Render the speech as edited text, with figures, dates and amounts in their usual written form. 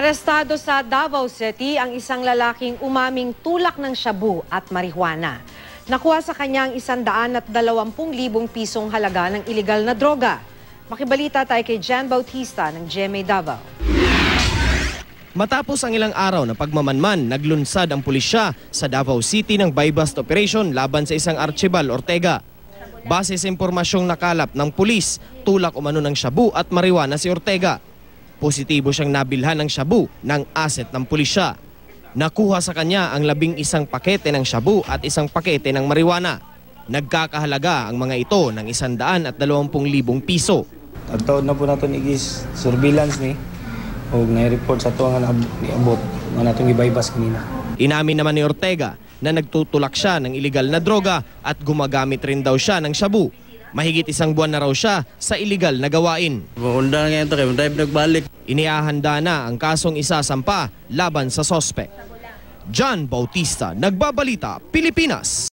Arestado sa Davao City ang isang lalaking umaming tulak ng shabu at marijuana. Nakuha sa kanya ang 120,000 pisong halaga ng iligal na droga. Makibalita tayo kay Jan Bautista ng GMA Davao. Matapos ang ilang araw na pagmamanman, naglunsad ang pulisya sa Davao City ng buy-bust operation laban sa isang Archibald Ortega. Base sa impormasyong nakalap ng pulis, tulak umano ng shabu at marijuana si Ortega. Positibo siyang nabilhan ng shabu ng asset ng pulisya. Nakuha sa kanya ang 11 pakete ng shabu at 1 pakete ng marijuana. Nagkakahalaga ang mga ito ng 120,000 piso. Tagtaon na po natin igis surveillance ni o na-report sa tuwang niabot na natong ibaybas kanina. Inamin naman ni Ortega na nagtutulak siya ng iligal na droga at gumagamit rin daw siya ng shabu. Mahigit 1 buwan na raw siya sa iligal na gawain. Maganda na ngayon ito kayo, tayo nagbalik. Iniahanda na ang kasong isasampa laban sa sospek. Jan Bautista, Nagbabalita, Pilipinas.